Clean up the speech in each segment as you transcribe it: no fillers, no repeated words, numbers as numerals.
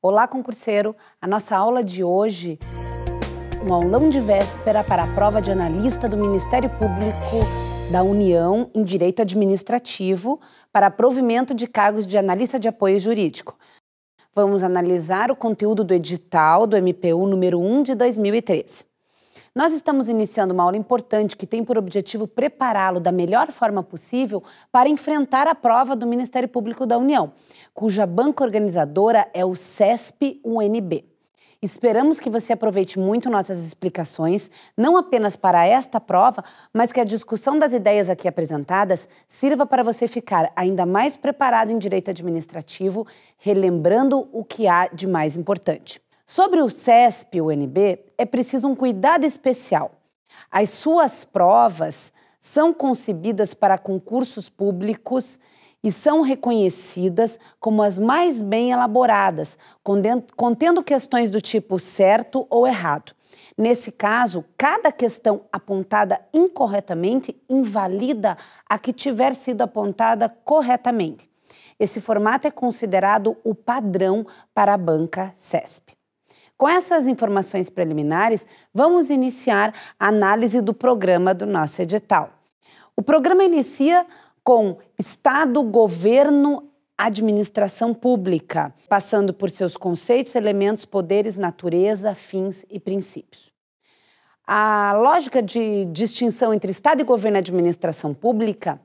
Olá, concurseiro! A nossa aula de hoje, um aulão de véspera para a prova de analista do Ministério Público da União em Direito Administrativo para provimento de cargos de analista de apoio jurídico. Vamos analisar o conteúdo do edital do MPU número 1 de 2013. Nós estamos iniciando uma aula importante que tem por objetivo prepará-lo da melhor forma possível para enfrentar a prova do Ministério Público da União, cuja banca organizadora é o CESP-UNB. Esperamos que você aproveite muito nossas explicações, não apenas para esta prova, mas que a discussão das ideias aqui apresentadas sirva para você ficar ainda mais preparado em direito administrativo, relembrando o que há de mais importante. Sobre o CESP-UNB, é preciso um cuidado especial. As suas provas são concebidas para concursos públicos e são reconhecidas como as mais bem elaboradas, contendo questões do tipo certo ou errado. Nesse caso, cada questão apontada incorretamente invalida a que tiver sido apontada corretamente. Esse formato é considerado o padrão para a banca CESP. Com essas informações preliminares, vamos iniciar a análise do programa do nosso edital. O programa inicia com Estado, Governo, Administração Pública, passando por seus conceitos, elementos, poderes, natureza, fins e princípios. A lógica de distinção entre Estado e Governo e Administração Pública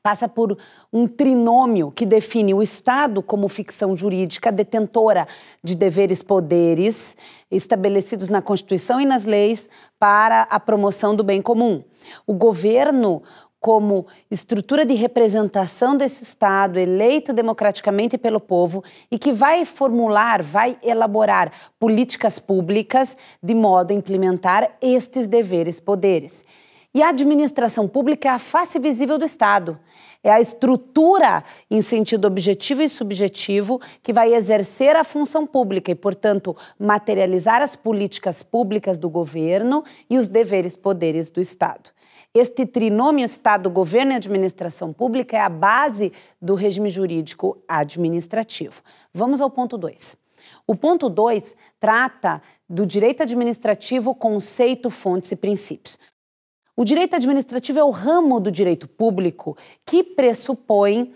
passa por um trinômio que define o Estado como ficção jurídica detentora de deveres e poderes estabelecidos na Constituição e nas leis para a promoção do bem comum. O governo como estrutura de representação desse Estado, eleito democraticamente pelo povo e que vai formular, vai elaborar políticas públicas de modo a implementar estes deveres e poderes. E a administração pública é a face visível do Estado. É a estrutura em sentido objetivo e subjetivo que vai exercer a função pública e, portanto, materializar as políticas públicas do governo e os deveres e poderes do Estado. Este trinômio Estado, Governo e Administração Pública é a base do regime jurídico administrativo. Vamos ao ponto 2. O ponto 2 trata do direito administrativo, conceito, fontes e princípios. O direito administrativo é o ramo do direito público que pressupõe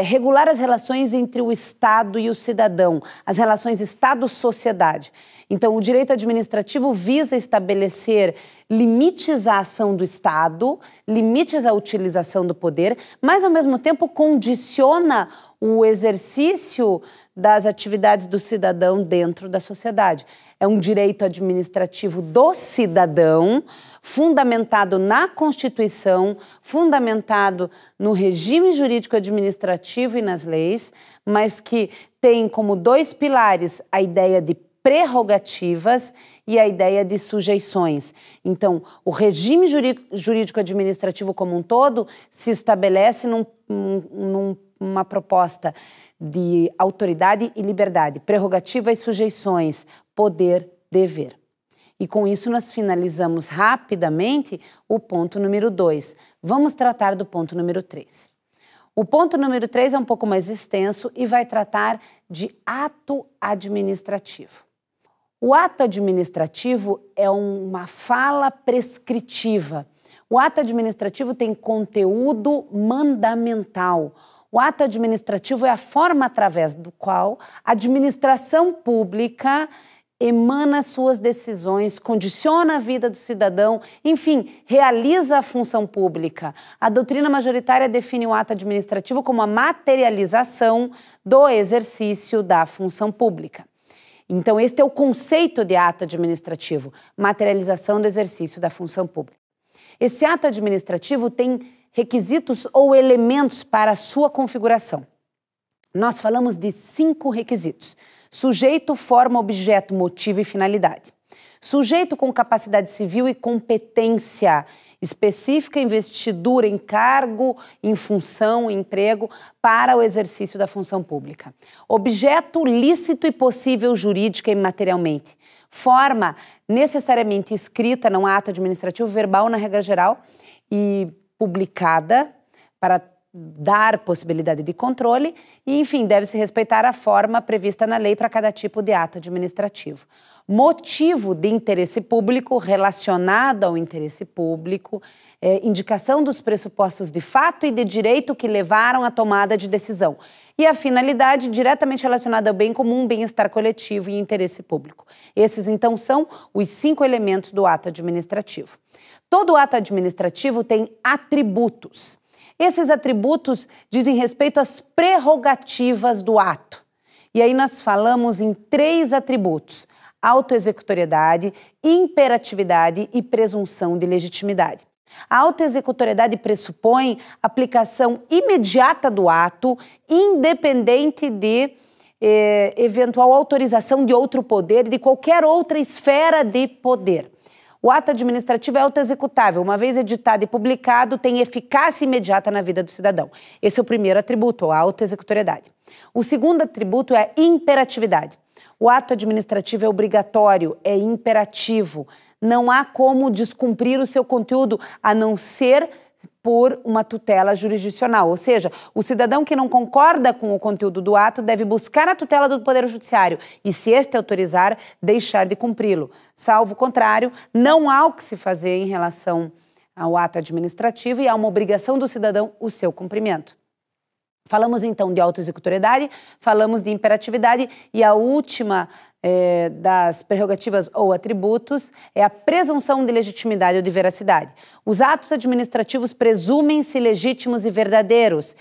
regular as relações entre o Estado e o cidadão, as relações Estado-sociedade. Então, o direito administrativo visa estabelecer limites à ação do Estado, limites à utilização do poder, mas, ao mesmo tempo, condiciona o exercício das atividades do cidadão dentro da sociedade. É um direito administrativo do cidadão, fundamentado na Constituição, fundamentado no regime jurídico administrativo e nas leis, mas que tem como dois pilares a ideia de prerrogativas e a ideia de sujeições. Então, o regime jurídico administrativo como um todo se estabelece numa proposta de autoridade e liberdade, prerrogativa e sujeições, poder, dever. E com isso nós finalizamos rapidamente o ponto número 2. Vamos tratar do ponto número 3. O ponto número 3 é um pouco mais extenso e vai tratar de ato administrativo. O ato administrativo é uma fala prescritiva. O ato administrativo tem conteúdo mandamental. O ato administrativo é a forma através do qual a administração pública emana suas decisões, condiciona a vida do cidadão, enfim, realiza a função pública. A doutrina majoritária define o ato administrativo como a materialização do exercício da função pública. Então, este é o conceito de ato administrativo, materialização do exercício da função pública. Esse ato administrativo tem requisitos ou elementos para a sua configuração. Nós falamos de 5 requisitos: sujeito, forma, objeto, motivo e finalidade. Sujeito com capacidade civil e competência específica, investidura em cargo, em função, emprego, para o exercício da função pública. Objeto lícito e possível jurídica e materialmente. Forma necessariamente escrita num ato administrativo verbal, na regra geral, e publicada para dar possibilidade de controle e, enfim, deve-se respeitar a forma prevista na lei para cada tipo de ato administrativo. Motivo de interesse público relacionado ao interesse público, indicação dos pressupostos de fato e de direito que levaram à tomada de decisão. E a finalidade diretamente relacionada ao bem comum, bem-estar coletivo e interesse público. Esses, então, são os 5 elementos do ato administrativo. Todo ato administrativo tem atributos. Esses atributos dizem respeito às prerrogativas do ato. E aí nós falamos em 3 atributos: autoexecutoriedade, imperatividade e presunção de legitimidade. A autoexecutoriedade pressupõe aplicação imediata do ato, independente de eventual autorização de outro poder e de qualquer outra esfera de poder. O ato administrativo é autoexecutável, uma vez editado e publicado, tem eficácia imediata na vida do cidadão. Esse é o primeiro atributo, a autoexecutoriedade. O segundo atributo é a imperatividade. O ato administrativo é obrigatório, é imperativo. Não há como descumprir o seu conteúdo, a não ser por uma tutela jurisdicional. Ou seja, o cidadão que não concorda com o conteúdo do ato deve buscar a tutela do Poder Judiciário e, se este autorizar, deixar de cumpri-lo. Salvo o contrário, não há o que se fazer em relação ao ato administrativo e há uma obrigação do cidadão o seu cumprimento. Falamos então de autoexecutoriedade, falamos de imperatividade e a última das prerrogativas ou atributos é a presunção de legitimidade ou de veracidade. Os atos administrativos presumem-se legítimos e verdadeiros,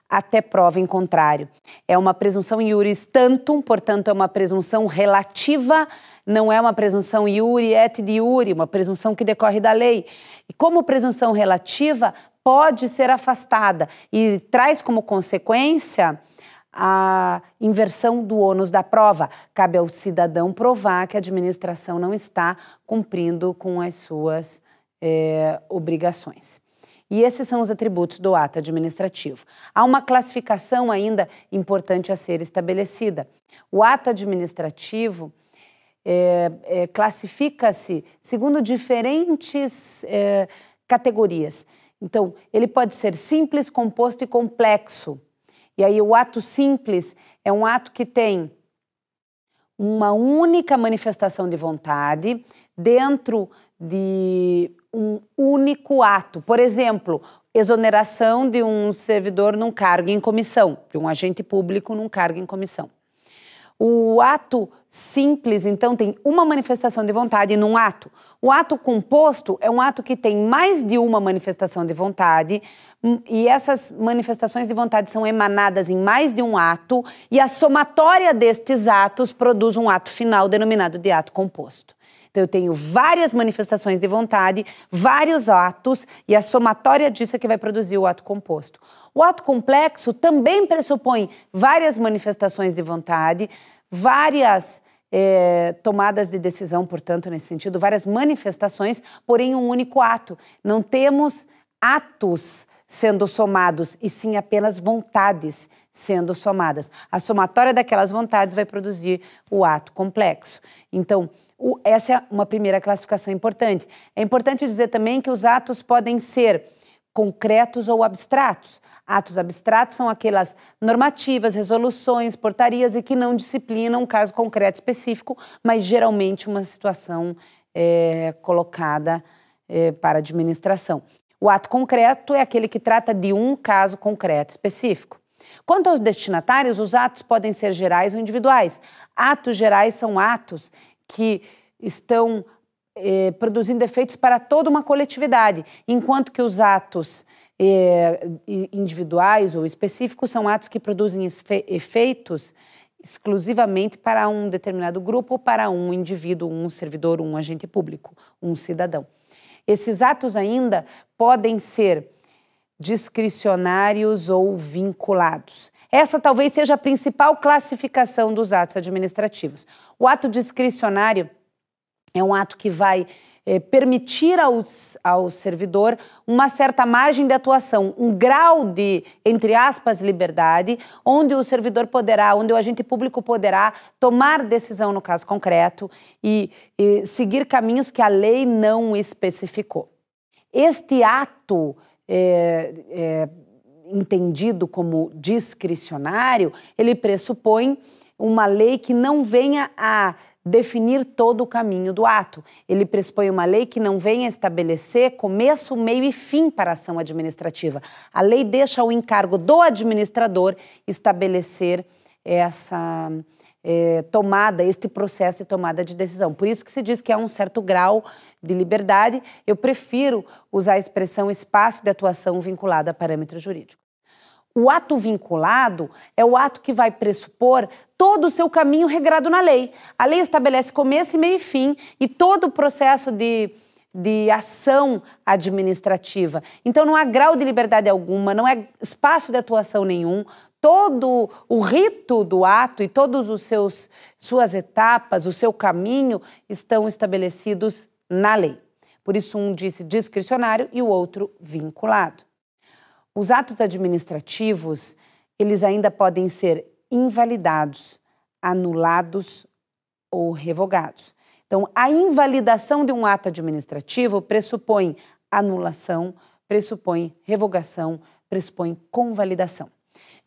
até prova em contrário. É uma presunção iuris tantum, portanto é uma presunção relativa, não é uma presunção iuri et de iuri, uma presunção que decorre da lei. E como presunção relativa, pode ser afastada e traz como consequência a inversão do ônus da prova. Cabe ao cidadão provar que a administração não está cumprindo com as suas obrigações. E esses são os atributos do ato administrativo. Há uma classificação ainda importante a ser estabelecida. O ato administrativo classifica-se segundo diferentes categorias. Então, ele pode ser simples, composto e complexo. E aí o ato simples é um ato que tem uma única manifestação de vontade dentro de um único ato. Por exemplo, exoneração de um servidor num cargo em comissão, de um agente público num cargo em comissão. O ato simples, então, tem uma manifestação de vontade num ato. O ato composto é um ato que tem mais de uma manifestação de vontade e essas manifestações de vontade são emanadas em mais de um ato e a somatória destes atos produz um ato final denominado de ato composto. Então, eu tenho várias manifestações de vontade, vários atos, e a somatória disso é que vai produzir o ato composto. O ato complexo também pressupõe várias manifestações de vontade, várias tomadas de decisão, portanto, nesse sentido, várias manifestações, porém um único ato. Não temos atos sendo somados, e sim apenas vontades sendo somadas. A somatória daquelas vontades vai produzir o ato complexo. Então, essa é uma primeira classificação importante. É importante dizer também que os atos podem ser concretos ou abstratos. Atos abstratos são aquelas normativas, resoluções, portarias e que não disciplinam um caso concreto específico, mas geralmente uma situação colocada para administração. O ato concreto é aquele que trata de um caso concreto específico. Quanto aos destinatários, os atos podem ser gerais ou individuais. Atos gerais são atos que estão produzindo efeitos para toda uma coletividade, enquanto que os atos individuais ou específicos são atos que produzem efeitos exclusivamente para um determinado grupo ou para um indivíduo, um servidor, um agente público, um cidadão. Esses atos ainda podem ser discricionários ou vinculados. Essa talvez seja a principal classificação dos atos administrativos. O ato discricionário é um ato que vai permitir ao servidor uma certa margem de atuação, um grau de, entre aspas, liberdade, onde o servidor poderá, onde o agente público poderá tomar decisão no caso concreto e seguir caminhos que a lei não especificou. Este ato entendido como discricionário, ele pressupõe uma lei que não venha a definir todo o caminho do ato. Ele pressupõe uma lei que não venha estabelecer começo, meio e fim para a ação administrativa. A lei deixa ao encargo do administrador estabelecer essa tomada, este processo de tomada de decisão. Por isso que se diz que há um certo grau de liberdade. Eu prefiro usar a expressão espaço de atuação vinculado a parâmetro jurídico. O ato vinculado é o ato que vai pressupor todo o seu caminho regrado na lei. A lei estabelece começo, meio e fim e todo o processo de ação administrativa. Então não há grau de liberdade alguma, não é espaço de atuação nenhum. Todo o rito do ato e todas suas etapas, o seu caminho estão estabelecidos na lei. Por isso um disse discricionário e o outro vinculado. Os atos administrativos, eles ainda podem ser invalidados, anulados ou revogados. Então, a invalidação de um ato administrativo pressupõe anulação, pressupõe revogação, pressupõe convalidação.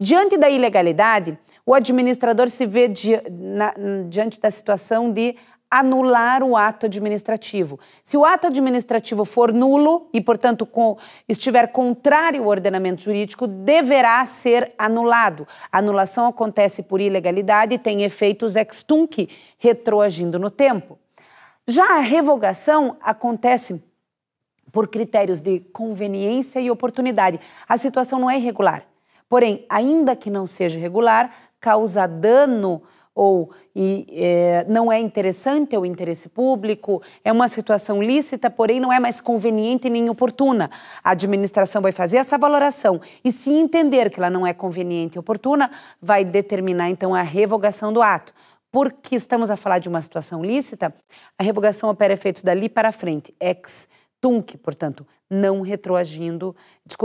Diante da ilegalidade, o administrador se vê diante da situação de anular o ato administrativo. Se o ato administrativo for nulo e, portanto, estiver contrário ao ordenamento jurídico, deverá ser anulado. A anulação acontece por ilegalidade e tem efeitos ex tunc, retroagindo no tempo. Já a revogação acontece por critérios de conveniência e oportunidade. A situação não é irregular. Porém, ainda que não seja regular, causa dano ou não é interessante ao interesse público, é uma situação lícita, porém não é mais conveniente nem oportuna. A administração vai fazer essa valoração e, se entender que ela não é conveniente e oportuna, vai determinar então a revogação do ato. Porque estamos a falar de uma situação lícita, a revogação opera efeitos dali para frente, ex tunc, portanto, não retroagindo,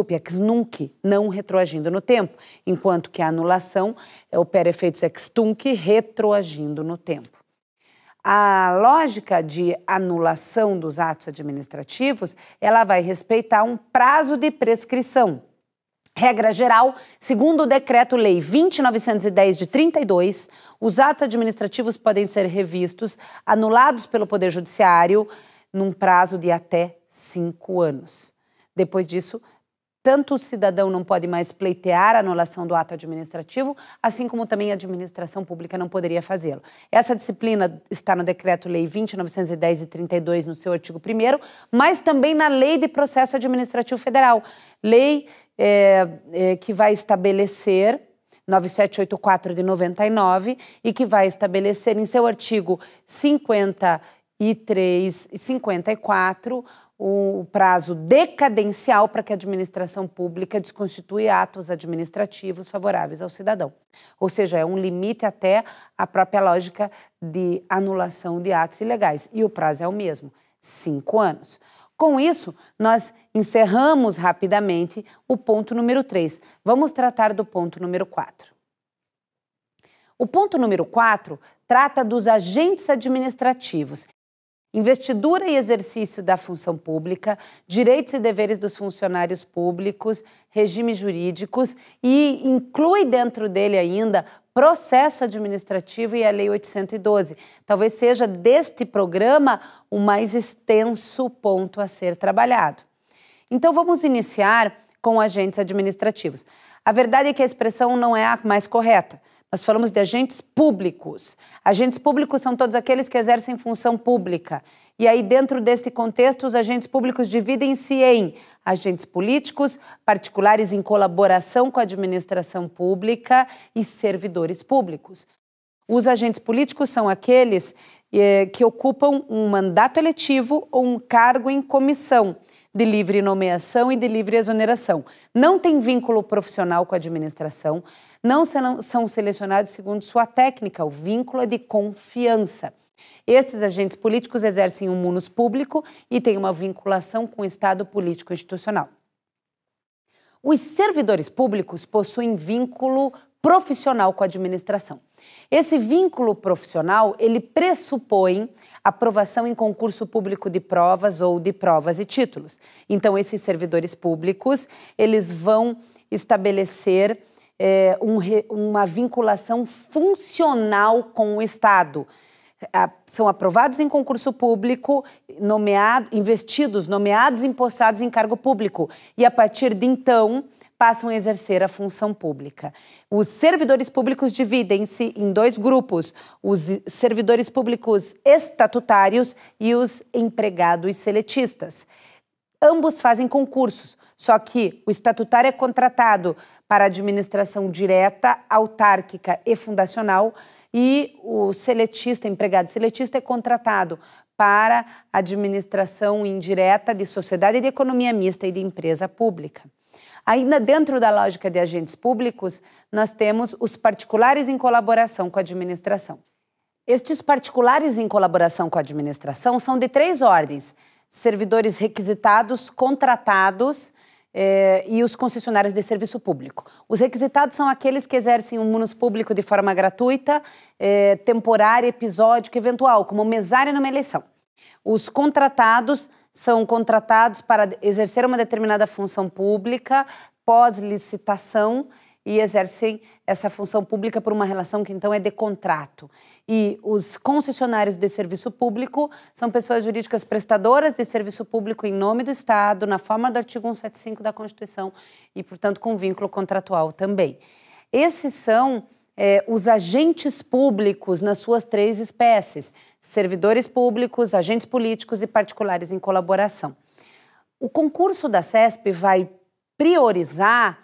ex nunc, não retroagindo no tempo, enquanto que a anulação opera efeitos ex tunc, retroagindo no tempo. A lógica de anulação dos atos administrativos, ela vai respeitar um prazo de prescrição. Regra geral, segundo o Decreto-Lei 20.910 de 32, os atos administrativos podem ser revistos, anulados pelo Poder Judiciário, num prazo de até 5 anos. Depois disso, tanto o cidadão não pode mais pleitear a anulação do ato administrativo, assim como também a administração pública não poderia fazê-lo. Essa disciplina está no Decreto-Lei 20.910 de 32, no seu artigo 1º, mas também na Lei de Processo Administrativo Federal, lei que vai estabelecer 9784 de 99 e que vai estabelecer em seu artigo 53 e 54 o prazo decadencial para que a administração pública desconstitua atos administrativos favoráveis ao cidadão. Ou seja, é um limite até a própria lógica de anulação de atos ilegais. E o prazo é o mesmo, 5 anos. Com isso, nós encerramos rapidamente o ponto número 3. Vamos tratar do ponto número 4. O ponto número 4 trata dos agentes administrativos. Investidura e exercício da função pública, direitos e deveres dos funcionários públicos, regimes jurídicos e inclui dentro dele ainda processo administrativo e a Lei 812. Talvez seja deste programa o mais extenso ponto a ser trabalhado. Então vamos iniciar com agentes administrativos. A verdade é que a expressão não é a mais correta. Nós falamos de agentes públicos. Agentes públicos são todos aqueles que exercem função pública. E aí, dentro deste contexto, os agentes públicos dividem-se em agentes políticos, particulares em colaboração com a administração pública e servidores públicos. Os agentes políticos são aqueles que ocupam um mandato eletivo ou um cargo em comissão de livre nomeação e de livre exoneração. Não tem vínculo profissional com a administração, não são selecionados segundo sua técnica, o vínculo é de confiança. Estes agentes políticos exercem um munus público e têm uma vinculação com o Estado político institucional. Os servidores públicos possuem vínculo profissional com a administração. Esse vínculo profissional, ele pressupõe aprovação em concurso público de provas ou de provas e títulos. Então, esses servidores públicos, eles vão estabelecer uma vinculação funcional com o Estado. São aprovados em concurso público, investidos, nomeados, empossados em cargo público. E, a partir de então, passam a exercer a função pública. Os servidores públicos dividem-se em dois grupos, os servidores públicos estatutários e os empregados seletistas. Ambos fazem concursos, só que o estatutário é contratado para administração direta, autárquica e fundacional, e o seletista, empregado seletista, é contratado para administração indireta de sociedade de economia mista e de empresa pública. Ainda dentro da lógica de agentes públicos, nós temos os particulares em colaboração com a administração. Estes particulares em colaboração com a administração são de três ordens: servidores requisitados, contratados e os concessionários de serviço público. Os requisitados são aqueles que exercem o munus público de forma gratuita, temporária, episódica, eventual, como mesário numa eleição. Os contratados são contratados para exercer uma determinada função pública pós-licitação e exercem essa função pública por uma relação que então é de contrato. E os concessionários de serviço público são pessoas jurídicas prestadoras de serviço público em nome do Estado, na forma do artigo 175 da Constituição e, portanto, com vínculo contratual também. Esses são os agentes públicos nas suas três espécies: servidores públicos, agentes políticos e particulares em colaboração. O concurso da CESP vai priorizar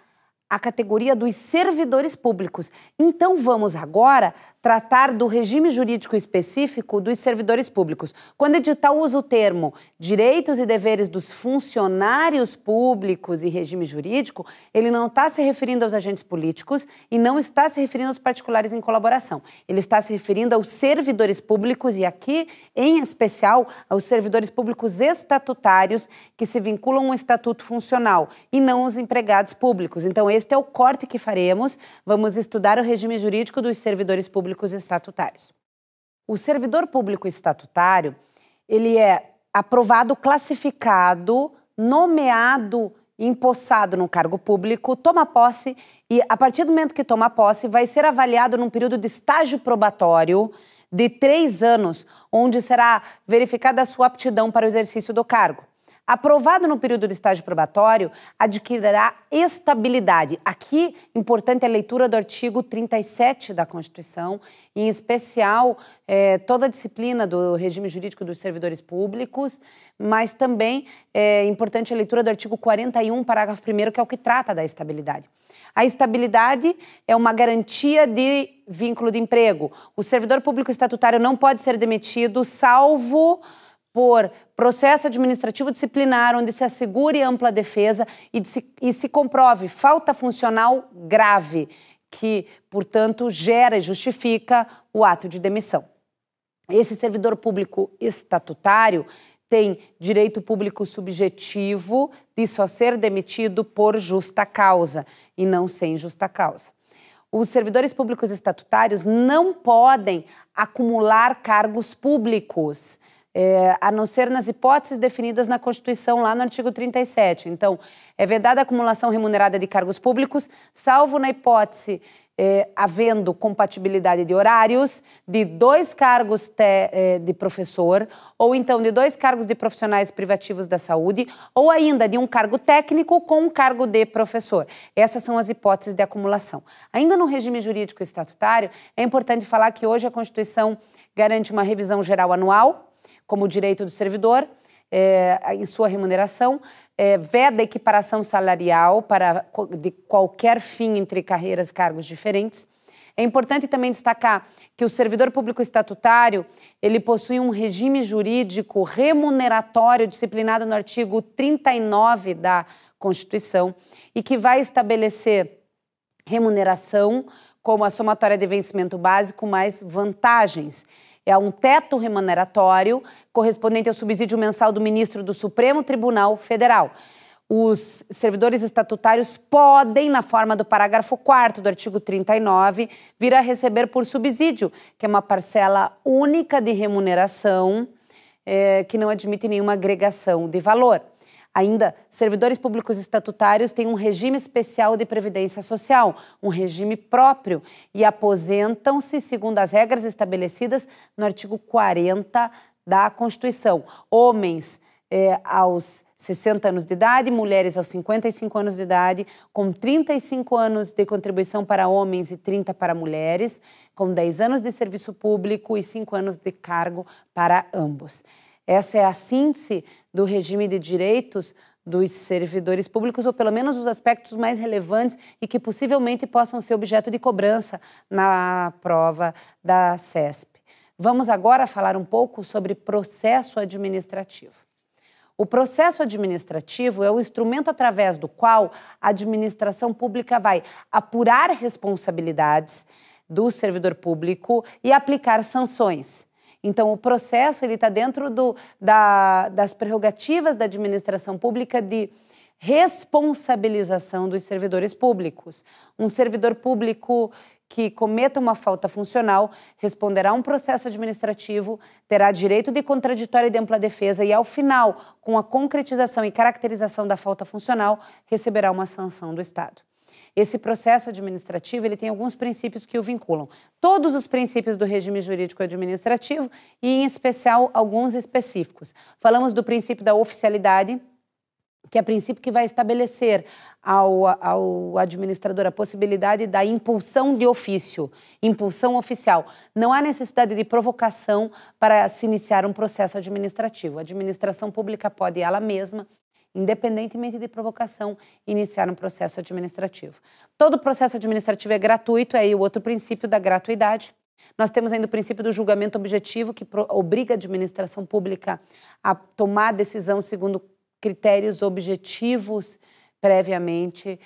a categoria dos servidores públicos. Então, vamos agora tratar do regime jurídico específico dos servidores públicos. Quando o edital usa o termo direitos e deveres dos funcionários públicos e regime jurídico, ele não está se referindo aos agentes políticos e não está se referindo aos particulares em colaboração. Ele está se referindo aos servidores públicos e aqui, em especial, aos servidores públicos estatutários que se vinculam ao estatuto funcional e não os empregados públicos. Então, este é o corte que faremos. Vamos estudar o regime jurídico dos servidores públicos estatutários. O servidor público estatutário, ele é aprovado, classificado, nomeado, empossado no cargo público, toma posse e, a partir do momento que toma posse, vai ser avaliado num período de estágio probatório de 3 anos, onde será verificada a sua aptidão para o exercício do cargo. Aprovado no período de estágio probatório, adquirirá estabilidade. Aqui, importante a leitura do artigo 37 da Constituição, em especial toda a disciplina do regime jurídico dos servidores públicos, mas também é importante a leitura do artigo 41, parágrafo 1º, que é o que trata da estabilidade. A estabilidade é uma garantia de vínculo de emprego. O servidor público estatutário não pode ser demitido, salvo por processo administrativo disciplinar, onde se assegure ampla defesa e se comprove falta funcional grave, que, portanto, gera e justifica o ato de demissão. Esse servidor público estatutário tem direito público subjetivo de só ser demitido por justa causa e não sem justa causa. Os servidores públicos estatutários não podem acumular cargos públicos, a não ser nas hipóteses definidas na Constituição, lá no artigo 37. Então, é vedada a acumulação remunerada de cargos públicos, salvo na hipótese havendo compatibilidade de horários, de 2 cargos de professor, ou então de 2 cargos de profissionais privativos da saúde, ou ainda de um cargo técnico com um cargo de professor. Essas são as hipóteses de acumulação. Ainda no regime jurídico estatutário, é importante falar que hoje a Constituição garante uma revisão geral anual, como direito do servidor, em sua remuneração, veda equiparação salarial de qualquer fim entre carreiras e cargos diferentes. É importante também destacar que o servidor público estatutário, ele possui um regime jurídico remuneratório disciplinado no artigo 39 da Constituição e que vai estabelecer remuneração como a somatória de vencimento básico mais vantagens. É um teto remuneratório correspondente ao subsídio mensal do ministro do Supremo Tribunal Federal. os servidores estatutários podem, na forma do parágrafo 4º do artigo 39, vir a receber por subsídio, que é uma parcela única de remuneração que não admite nenhuma agregação de valor. Ainda, servidores públicos estatutários têm um regime especial de previdência social, um regime próprio, e aposentam-se segundo as regras estabelecidas no artigo 40 da Constituição. Homens aos 60 anos de idade, mulheres aos 55 anos de idade, com 35 anos de contribuição para homens e 30 para mulheres, com 10 anos de serviço público e 5 anos de cargo para ambos. Essa é a síntese do regime de direitos dos servidores públicos, ou pelo menos os aspectos mais relevantes e que possivelmente possam ser objeto de cobrança na prova da CESP. Vamos agora falar um pouco sobre processo administrativo. O processo administrativo é o instrumento através do qual a administração pública vai apurar responsabilidades do servidor público e aplicar sanções. Então, o processo está dentro das prerrogativas da administração pública de responsabilização dos servidores públicos. Um servidor público que cometa uma falta funcional responderá a um processo administrativo, terá direito de contraditório e de ampla defesa e, ao final, com a concretização e caracterização da falta funcional, receberá uma sanção do Estado. Esse processo administrativo ele tem alguns princípios que o vinculam. Todos os princípios do regime jurídico administrativo e, em especial, alguns específicos. Falamos do princípio da oficialidade, que é o princípio que vai estabelecer ao administrador a possibilidade da impulsão de ofício, impulsão oficial. Não há necessidade de provocação para se iniciar um processo administrativo. A administração pública pode ela mesma, independentemente de provocação, iniciar um processo administrativo. Todo processo administrativo é gratuito, é aí o outro princípio da gratuidade. Nós temos ainda o princípio do julgamento objetivo, que obriga a administração pública a tomar decisão segundo critérios objetivos previamente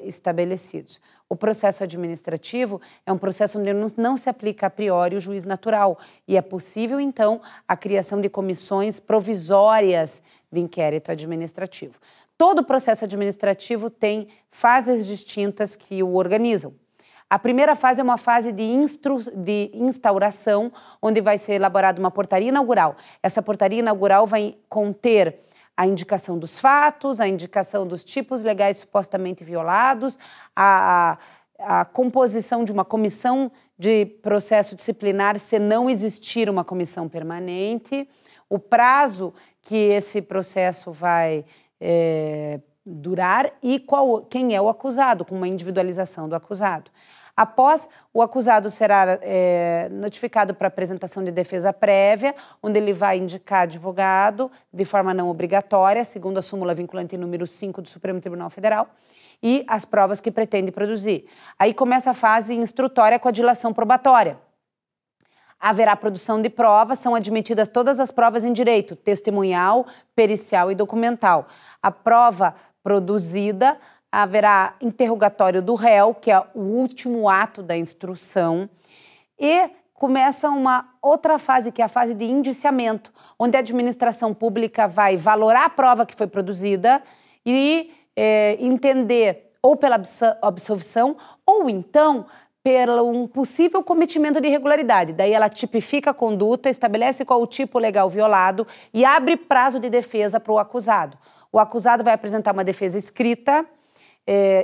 estabelecidos. O processo administrativo é um processo onde não se aplica a priori o juiz natural e é possível, então, a criação de comissões provisórias de inquérito administrativo. Todo processo administrativo tem fases distintas que o organizam. A primeira fase é uma fase de instauração, onde vai ser elaborada uma portaria inaugural. Essa portaria inaugural vai conter a indicação dos fatos, a indicação dos tipos legais supostamente violados, a composição de uma comissão de processo disciplinar se não existir uma comissão permanente, o prazo que esse processo vai durar e quem é o acusado, com uma individualização do acusado. Após, o acusado será notificado para apresentação de defesa prévia, onde ele vai indicar advogado de forma não obrigatória, segundo a súmula vinculante número 5 do Supremo Tribunal Federal, e as provas que pretende produzir. Aí começa a fase instrutória com a dilação probatória. Haverá produção de provas, são admitidas todas as provas em direito, testemunhal, pericial e documental. A prova produzida, haverá interrogatório do réu, que é o último ato da instrução, e começa uma outra fase, que é a fase de indiciamento, onde a administração pública vai valorar a prova que foi produzida e entender ou pela absolvição ou então pelo um possível cometimento de irregularidade. Daí ela tipifica a conduta, estabelece qual o tipo legal violado e abre prazo de defesa para o acusado. O acusado vai apresentar uma defesa escrita,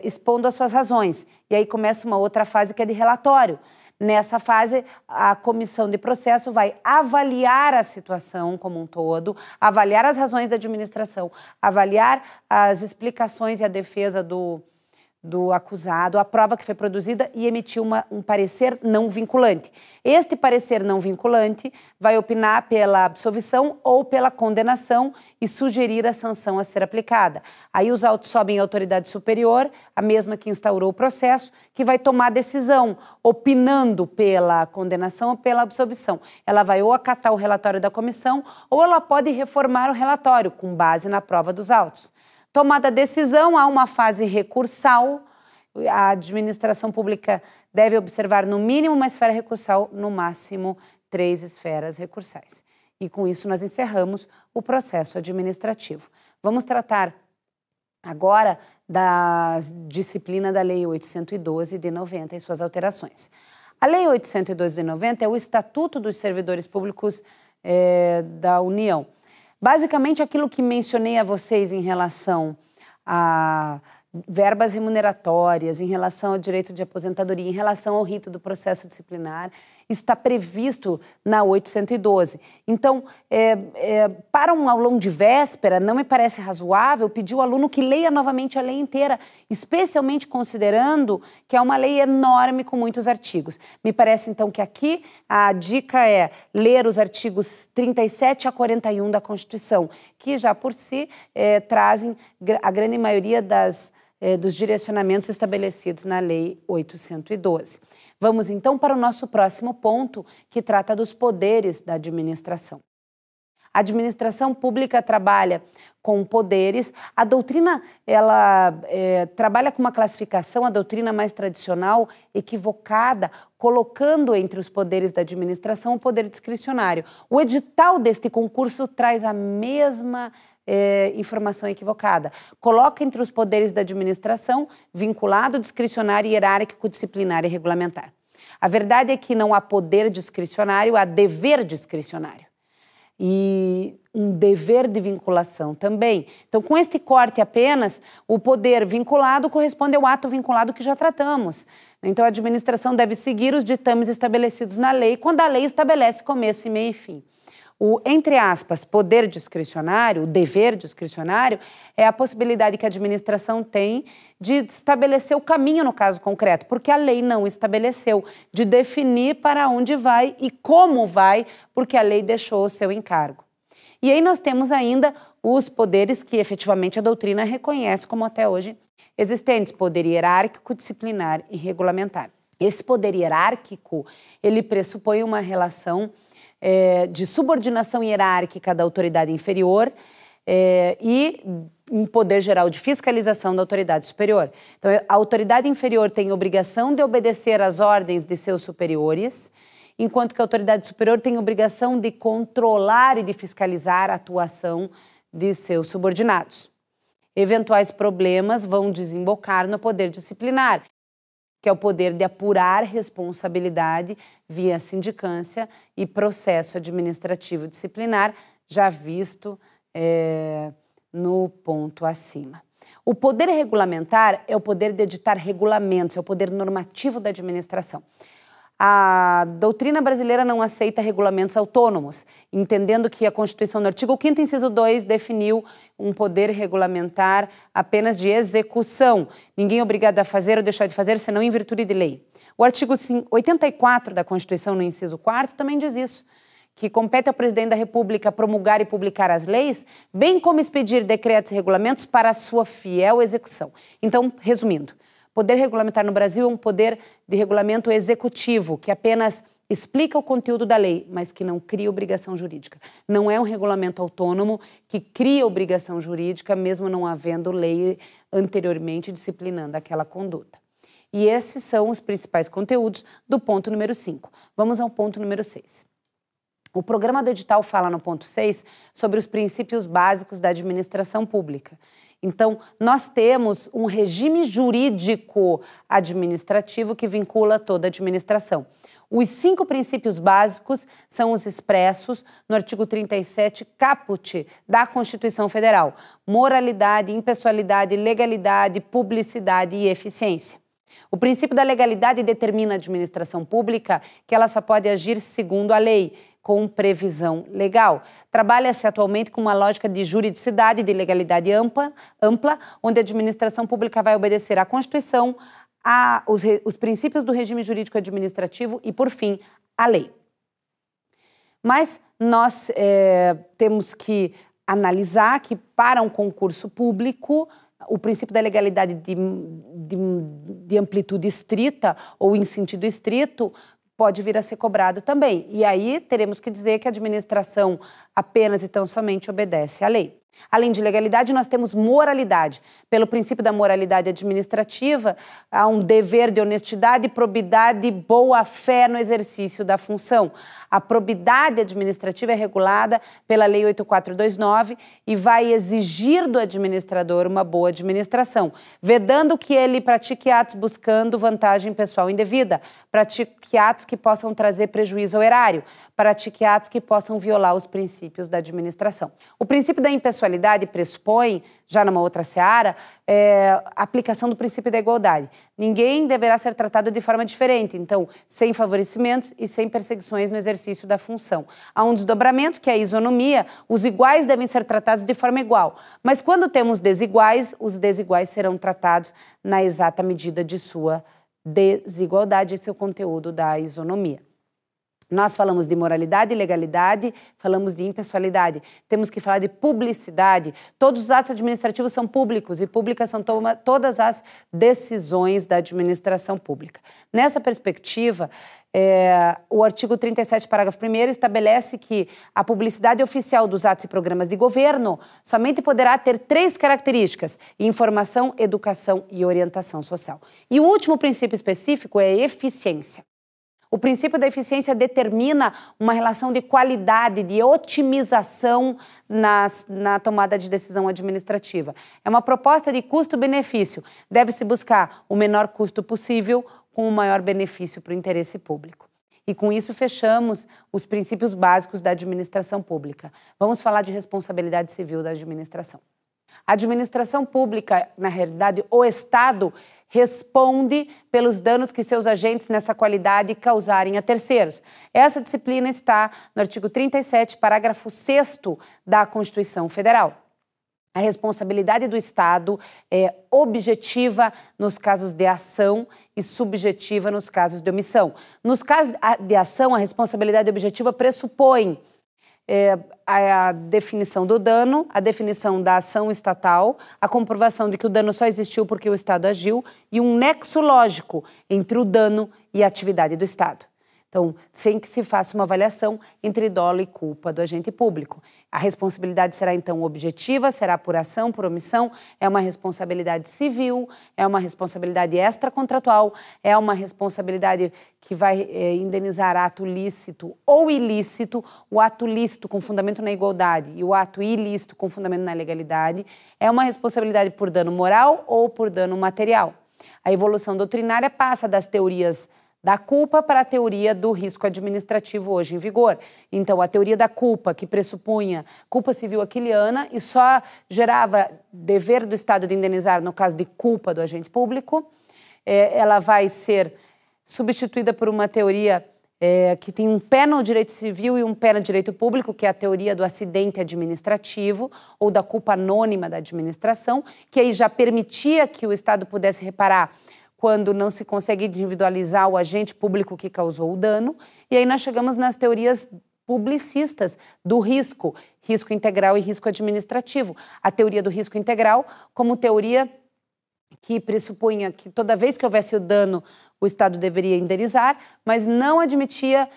expondo as suas razões. E aí começa uma outra fase que é de relatório. Nessa fase, a comissão de processo vai avaliar a situação como um todo, avaliar as razões da administração, avaliar as explicações e a defesa do acusado, a prova que foi produzida e emitir um parecer não vinculante. Este parecer não vinculante vai opinar pela absolvição ou pela condenação e sugerir a sanção a ser aplicada. Aí os autos sobem à autoridade superior, a mesma que instaurou o processo, que vai tomar a decisão, opinando pela condenação ou pela absolvição. Ela vai ou acatar o relatório da comissão ou ela pode reformar o relatório com base na prova dos autos. Tomada a decisão, há uma fase recursal. A administração pública deve observar no mínimo uma esfera recursal, no máximo 3 esferas recursais. E com isso nós encerramos o processo administrativo. Vamos tratar agora da disciplina da Lei 812 de 90 e suas alterações. A Lei 812 de 90 é o Estatuto dos Servidores Públicos da União. Basicamente, aquilo que mencionei a vocês em relação a verbas remuneratórias, em relação ao direito de aposentadoria, em relação ao rito do processo disciplinar, está previsto na 812. Então, para um aulão de véspera, não me parece razoável pedir ao aluno que leia novamente a lei inteira, especialmente considerando que é uma lei enorme com muitos artigos. Me parece, então, que aqui a dica é ler os artigos 37 a 41 da Constituição, que já por si trazem a grande maioria dos direcionamentos estabelecidos na Lei 812. Vamos então para o nosso próximo ponto, que trata dos poderes da administração. A administração pública trabalha com poderes. A doutrina, ela trabalha com uma classificação, a doutrina mais tradicional, equivocada, colocando entre os poderes da administração o poder discricionário. O edital deste concurso traz a mesma informação equivocada. Coloca entre os poderes da administração vinculado, discricionário, hierárquico, disciplinar e regulamentar. A verdade é que não há poder discricionário, há dever discricionário. E um dever de vinculação também. Então, com este corte apenas, o poder vinculado corresponde ao ato vinculado que já tratamos. Então, a administração deve seguir os ditames estabelecidos na lei, quando a lei estabelece começo, meio e fim. O, entre aspas, poder discricionário, o dever discricionário, é a possibilidade que a administração tem de estabelecer o caminho no caso concreto, porque a lei não estabeleceu, de definir para onde vai e como vai, porque a lei deixou o seu encargo. E aí nós temos ainda os poderes que efetivamente a doutrina reconhece como até hoje existentes, poder hierárquico, disciplinar e regulamentar. Esse poder hierárquico, ele pressupõe uma relação de subordinação hierárquica da autoridade inferior e um poder geral de fiscalização da autoridade superior. Então, a autoridade inferior tem obrigação de obedecer às ordens de seus superiores, enquanto que a autoridade superior tem obrigação de controlar e de fiscalizar a atuação de seus subordinados. Eventuais problemas vão desembocar no poder disciplinar, que é o poder de apurar responsabilidade via sindicância e processo administrativo disciplinar, já visto no ponto acima. O poder regulamentar é o poder de editar regulamentos, é o poder normativo da administração. A doutrina brasileira não aceita regulamentos autônomos, entendendo que a Constituição, no artigo 5º, inciso 2, definiu um poder regulamentar apenas de execução. Ninguém é obrigado a fazer ou deixar de fazer, senão em virtude de lei. O artigo 84 da Constituição, no inciso 4º, também diz isso, que compete ao presidente da República promulgar e publicar as leis, bem como expedir decretos e regulamentos para a sua fiel execução. Então, resumindo, poder regulamentar no Brasil é um poder de regulamento executivo, que apenas explica o conteúdo da lei, mas que não cria obrigação jurídica. Não é um regulamento autônomo que cria obrigação jurídica, mesmo não havendo lei anteriormente disciplinando aquela conduta. E esses são os principais conteúdos do ponto número 5. Vamos ao ponto número 6. O programa do edital fala no ponto 6 sobre os princípios básicos da administração pública. Então, nós temos um regime jurídico administrativo que vincula toda a administração. Os 5 princípios básicos são os expressos no artigo 37, caput, da Constituição Federal: moralidade, impessoalidade, legalidade, publicidade e eficiência. O princípio da legalidade determina a administração pública que ela só pode agir segundo a lei, com previsão legal. Trabalha-se atualmente com uma lógica de juridicidade e de legalidade ampla, onde a administração pública vai obedecer à Constituição, os princípios do regime jurídico administrativo e, por fim, à lei. Mas nós temos que analisar que, para um concurso público, o princípio da legalidade de amplitude estrita ou em sentido estrito pode vir a ser cobrado também. E aí teremos que dizer que a administração apenas e tão somente obedece à lei. Além de legalidade, nós temos moralidade. Pelo princípio da moralidade administrativa, há um dever de honestidade, probidade e boa-fé no exercício da função. A probidade administrativa é regulada pela Lei 8429 e vai exigir do administrador uma boa administração, vedando que ele pratique atos buscando vantagem pessoal indevida, pratique atos que possam trazer prejuízo ao erário, pratique atos que possam violar os princípios da administração. O princípio da impessoalidade pressupõe, já numa outra seara, a aplicação do princípio da igualdade. Ninguém deverá ser tratado de forma diferente, então, sem favorecimentos e sem perseguições no exercício da função. Há um desdobramento, que é a isonomia, os iguais devem ser tratados de forma igual, mas quando temos desiguais, os desiguais serão tratados na exata medida de sua desigualdade, esse é o conteúdo da isonomia. Nós falamos de moralidade e legalidade, falamos de impessoalidade. Temos que falar de publicidade. Todos os atos administrativos são públicos e públicas são todas as decisões da administração pública. Nessa perspectiva, o artigo 37, parágrafo 1º, estabelece que a publicidade oficial dos atos e programas de governo somente poderá ter 3 características: informação, educação e orientação social. E o último princípio específico é a eficiência. O princípio da eficiência determina uma relação de qualidade, de otimização na tomada de decisão administrativa. É uma proposta de custo-benefício. Deve-se buscar o menor custo possível com o maior benefício para o interesse público. E com isso fechamos os princípios básicos da administração pública. Vamos falar de responsabilidade civil da administração. A administração pública, na realidade, o Estado, responde pelos danos que seus agentes nessa qualidade causarem a terceiros. Essa disciplina está no artigo 37, parágrafo 6º da Constituição Federal. A responsabilidade do Estado é objetiva nos casos de ação e subjetiva nos casos de omissão. Nos casos de ação, a responsabilidade objetiva pressupõe a definição do dano, a definição da ação estatal, a comprovação de que o dano só existiu porque o Estado agiu e um nexo lógico entre o dano e a atividade do Estado. Então, sem que se faça uma avaliação entre dolo e culpa do agente público. A responsabilidade será, então, objetiva, será por ação, por omissão, é uma responsabilidade civil, é uma responsabilidade extracontratual, é uma responsabilidade que vai indenizar ato lícito ou ilícito, o ato lícito com fundamento na igualdade e o ato ilícito com fundamento na legalidade, é uma responsabilidade por dano moral ou por dano material. A evolução doutrinária passa das teorias da culpa para a teoria do risco administrativo hoje em vigor. Então, a teoria da culpa, que pressupunha culpa civil aquiliana e só gerava dever do Estado de indenizar no caso de culpa do agente público, ela vai ser substituída por uma teoria que tem um pé no direito civil e um pé no direito público, que é a teoria do acidente administrativo ou da culpa anônima da administração, que aí já permitia que o Estado pudesse reparar quando não se consegue individualizar o agente público que causou o dano. E aí nós chegamos nas teorias publicistas do risco, risco integral e risco administrativo. A teoria do risco integral como teoria que pressupunha que toda vez que houvesse o dano, o Estado deveria indenizar, mas não admitia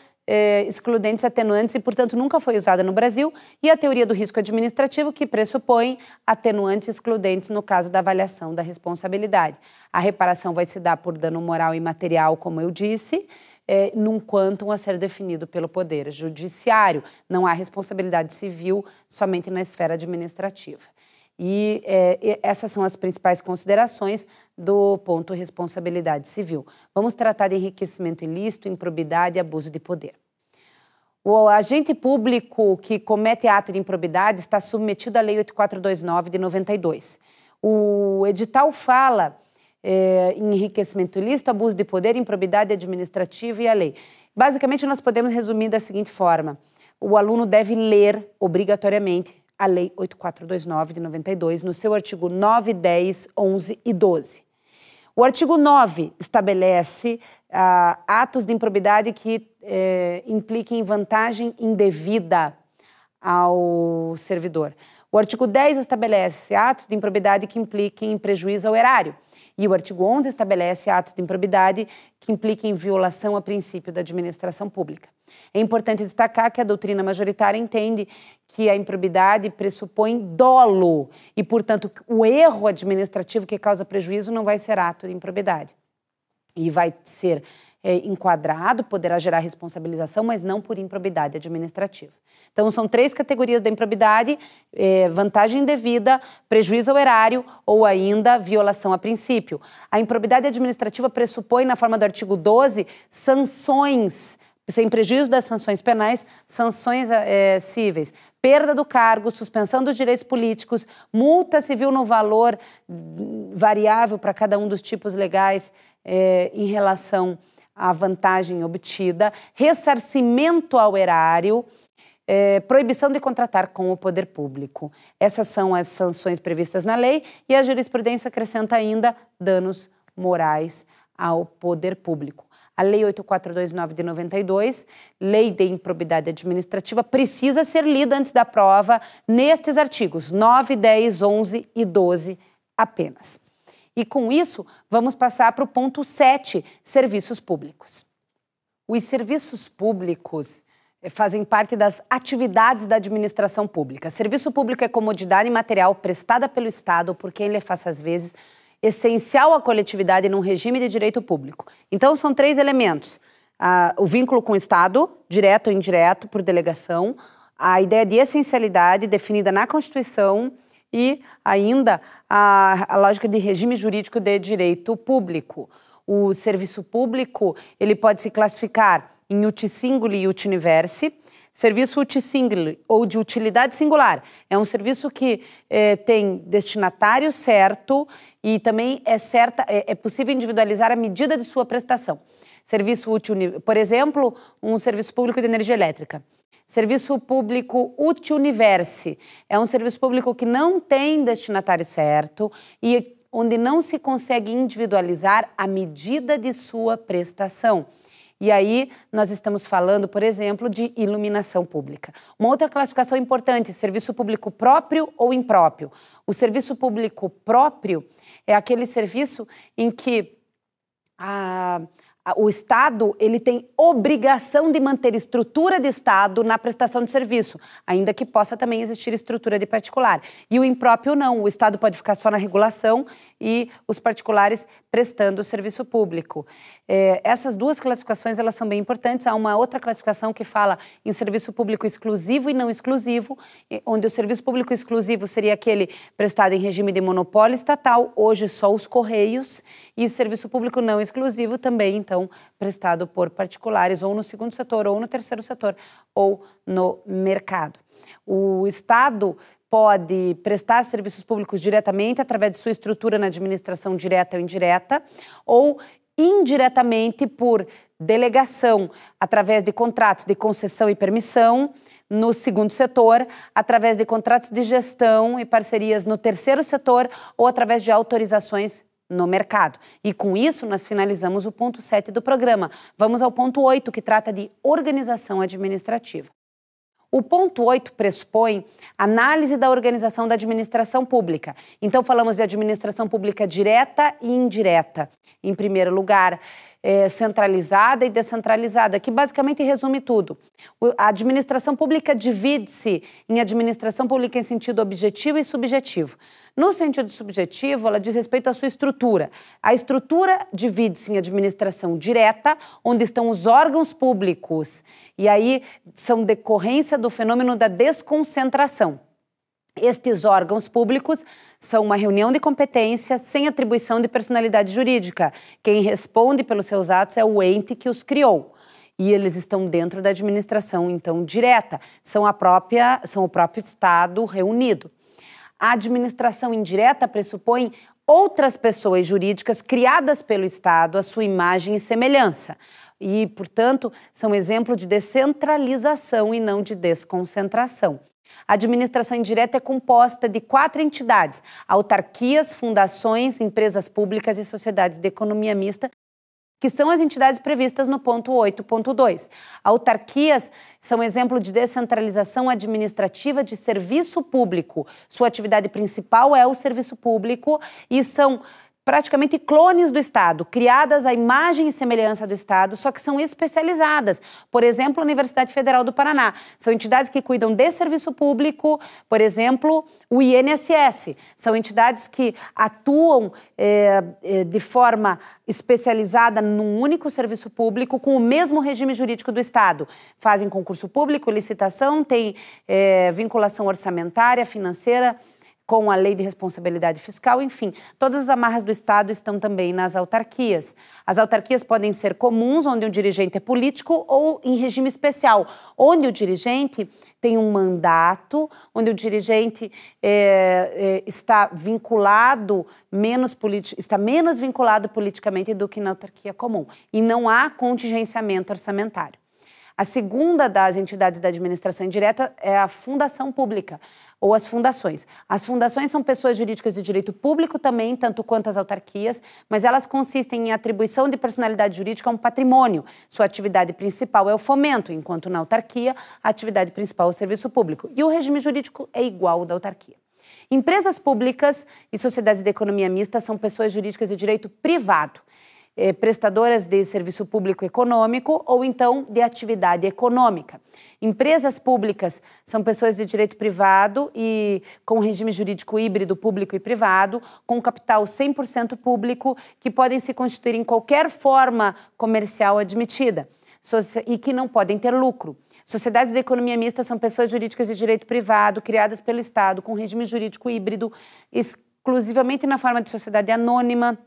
excludentes atenuantes e, portanto, nunca foi usada no Brasil, e a teoria do risco administrativo, que pressupõe atenuantes e excludentes no caso da avaliação da responsabilidade. A reparação vai se dar por dano moral e material, como eu disse, num quantum a ser definido pelo Poder Judiciário. Não há responsabilidade civil somente na esfera administrativa. E essas são as principais considerações do ponto responsabilidade civil. Vamos tratar de enriquecimento ilícito, improbidade e abuso de poder. O agente público que comete ato de improbidade está submetido à Lei 8429 de 92. O edital fala em enriquecimento ilícito, abuso de poder, improbidade administrativa e a lei. Basicamente, nós podemos resumir da seguinte forma: o aluno deve ler obrigatoriamente a Lei 8429 de 92, no seu artigo 9, 10, 11 e 12. O artigo 9 estabelece atos de improbidade que impliquem vantagem indevida ao servidor. O artigo 10 estabelece atos de improbidade que impliquem prejuízo ao erário. E o artigo 11 estabelece atos de improbidade que impliquem violação a princípio da administração pública. É importante destacar que a doutrina majoritária entende que a improbidade pressupõe dolo e, portanto, o erro administrativo que causa prejuízo não vai ser ato de improbidade. E vai ser enquadrado, poderá gerar responsabilização, mas não por improbidade administrativa. Então, são 3 categorias da improbidade: vantagem indevida, prejuízo ao erário ou ainda violação a princípio. A improbidade administrativa pressupõe, na forma do artigo 12, sanções, sem prejuízo das sanções penais, sanções cíveis, perda do cargo, suspensão dos direitos políticos, multa civil no valor variável para cada um dos tipos legais em relação à vantagem obtida, ressarcimento ao erário, proibição de contratar com o poder público. Essas são as sanções previstas na lei e a jurisprudência acrescenta ainda danos morais ao poder público. A Lei 8429 de 92, Lei de Improbidade Administrativa, precisa ser lida antes da prova nestes artigos 9, 10, 11 e 12 apenas. E com isso, vamos passar para o ponto 7, serviços públicos. Os serviços públicos fazem parte das atividades da administração pública. Serviço público é comodidade material prestada pelo Estado por quem lhe faça às vezes essencial à coletividade num regime de direito público. Então, são 3 elementos. O vínculo com o Estado, direto ou indireto, por delegação, a ideia de essencialidade definida na Constituição e ainda a lógica de regime jurídico de direito público. O serviço público ele pode se classificar em uti singuli e uti universi. Serviço uti singuli, ou de utilidade singular, é um serviço que tem destinatário certo e também é possível individualizar a medida de sua prestação. Serviço útil, por exemplo, um serviço público de energia elétrica. Serviço público uti universi é um serviço público que não tem destinatário certo e onde não se consegue individualizar a medida de sua prestação. E aí nós estamos falando, por exemplo, de iluminação pública. Uma outra classificação importante, serviço público próprio ou impróprio. O serviço público próprio é aquele serviço em que o Estado ele tem obrigação de manter estrutura de Estado na prestação de serviço, ainda que possa também existir estrutura de particular. E o impróprio não, o Estado pode ficar só na regulação e os particulares prestando o serviço público. Essas 2 classificações elas são bem importantes. Há uma outra classificação que fala em serviço público exclusivo e não exclusivo, onde o serviço público exclusivo seria aquele prestado em regime de monopólio estatal, hoje só os Correios, e serviço público não exclusivo também, então, prestado por particulares, ou no segundo setor, ou no terceiro setor, ou no mercado. O Estado pode prestar serviços públicos diretamente através de sua estrutura na administração direta ou indireta, ou indiretamente por delegação, através de contratos de concessão e permissão no segundo setor, através de contratos de gestão e parcerias no terceiro setor ou através de autorizações no mercado. E com isso nós finalizamos o ponto 7 do programa. Vamos ao ponto 8, que trata de organização administrativa. O ponto 8 pressupõe análise da organização da administração pública. Então, falamos de administração pública direta e indireta. Em primeiro lugar, centralizada e descentralizada, que basicamente resume tudo. A administração pública divide-se em administração pública em sentido objetivo e subjetivo. No sentido subjetivo, ela diz respeito à sua estrutura. A estrutura divide-se em administração direta, onde estão os órgãos públicos, e aí são decorrência do fenômeno da desconcentração. Estes órgãos públicos são uma reunião de competência sem atribuição de personalidade jurídica. Quem responde pelos seus atos é o ente que os criou. E eles estão dentro da administração, então, direta. São o próprio Estado reunido. A administração indireta pressupõe outras pessoas jurídicas criadas pelo Estado à sua imagem e semelhança. E, portanto, são exemplo de descentralização e não de desconcentração. A administração indireta é composta de 4 entidades: autarquias, fundações, empresas públicas e sociedades de economia mista, que são as entidades previstas no ponto 8.2. Autarquias são exemplo de descentralização administrativa de serviço público. Sua atividade principal é o serviço público e são praticamente clones do Estado, criadas à imagem e semelhança do Estado, só que são especializadas. Por exemplo, a Universidade Federal do Paraná. São entidades que cuidam de serviço público, por exemplo, o INSS. São entidades que atuam de forma especializada num único serviço público com o mesmo regime jurídico do Estado. Fazem concurso público, licitação, tem vinculação orçamentária, financeira, com a lei de responsabilidade fiscal, enfim, todas as amarras do Estado estão também nas autarquias. As autarquias podem ser comuns, onde o dirigente é político, ou em regime especial, onde o dirigente tem um mandato, onde o dirigente está menos vinculado politicamente do que na autarquia comum, e não há contingenciamento orçamentário. A segunda das entidades da administração indireta é a fundação pública, ou as fundações. As fundações são pessoas jurídicas de direito público também, tanto quanto as autarquias, mas elas consistem em atribuição de personalidade jurídica a um patrimônio. Sua atividade principal é o fomento, enquanto na autarquia a atividade principal é o serviço público. E o regime jurídico é igual ao da autarquia. Empresas públicas e sociedades de economia mista são pessoas jurídicas de direito privado, prestadoras de serviço público econômico ou então de atividade econômica. Empresas públicas são pessoas de direito privado e com regime jurídico híbrido público e privado, com capital 100% público, que podem se constituir em qualquer forma comercial admitida e que não podem ter lucro. Sociedades de economia mista são pessoas jurídicas de direito privado, criadas pelo Estado, com regime jurídico híbrido, exclusivamente na forma de sociedade anônima,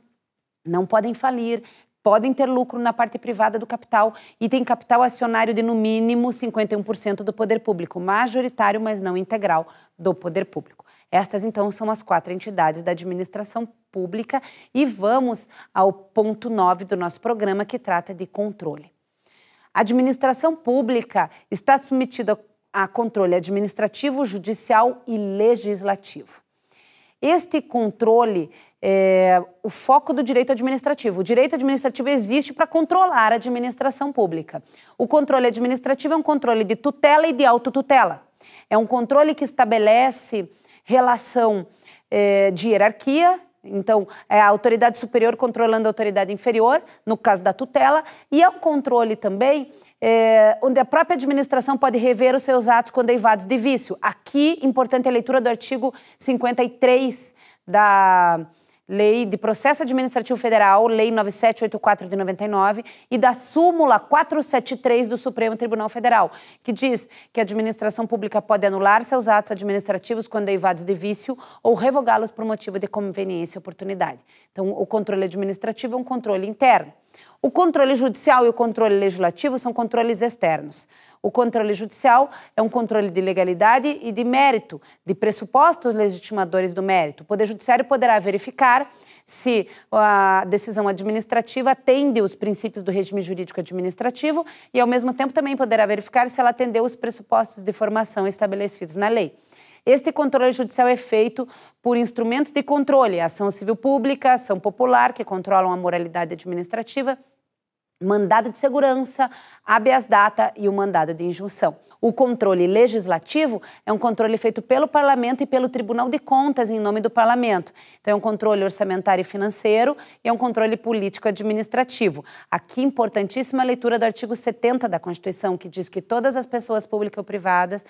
não podem falir, podem ter lucro na parte privada do capital e têm capital acionário de, no mínimo, 51% do poder público, majoritário, mas não integral, do poder público. Estas, então, são as 4 entidades da administração pública e vamos ao ponto 9 do nosso programa, que trata de controle. A administração pública está submetida a controle administrativo, judicial e legislativo. Este controle é o foco do direito administrativo. O direito administrativo existe para controlar a administração pública. O controle administrativo é um controle de tutela e de autotutela. É um controle que estabelece relação de hierarquia. Então, é a autoridade superior controlando a autoridade inferior, no caso da tutela, e é um controle também onde a própria administração pode rever os seus atos quando eivados de vício. Aqui, importante a leitura do artigo 53 da Lei de Processo Administrativo Federal, Lei 9784 de 99, e da súmula 473 do Supremo Tribunal Federal, que diz que a administração pública pode anular seus atos administrativos quando eivados de vício ou revogá-los por motivo de conveniência e oportunidade. Então, o controle administrativo é um controle interno. O controle judicial e o controle legislativo são controles externos. O controle judicial é um controle de legalidade e de mérito, de pressupostos legitimadores do mérito. O Poder Judiciário poderá verificar se a decisão administrativa atende os princípios do regime jurídico administrativo e, ao mesmo tempo, também poderá verificar se ela atendeu os pressupostos de formação estabelecidos na lei. Este controle judicial é feito por instrumentos de controle, ação civil pública, ação popular, que controlam a moralidade administrativa, mandado de segurança, habeas data e o mandado de injunção. O controle legislativo é um controle feito pelo Parlamento e pelo Tribunal de Contas em nome do Parlamento. Então, é um controle orçamentário e financeiro e é um controle político-administrativo. Aqui, importantíssima a leitura do artigo 70 da Constituição, que diz que todas as pessoas públicas ou privadas,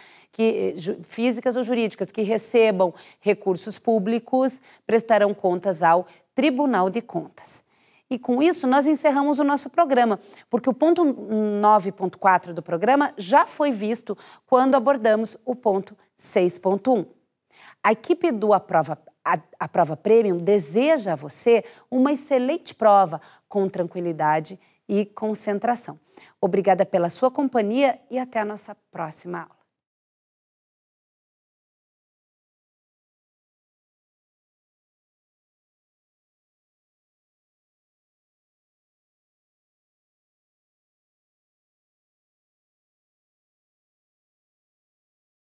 físicas ou jurídicas, que recebam recursos públicos, prestarão contas ao Tribunal de Contas. E com isso, nós encerramos o nosso programa, porque o ponto 9.4 do programa já foi visto quando abordamos o ponto 6.1. A equipe do A Prova Premium deseja a você uma excelente prova com tranquilidade e concentração. Obrigada pela sua companhia e até a nossa próxima aula.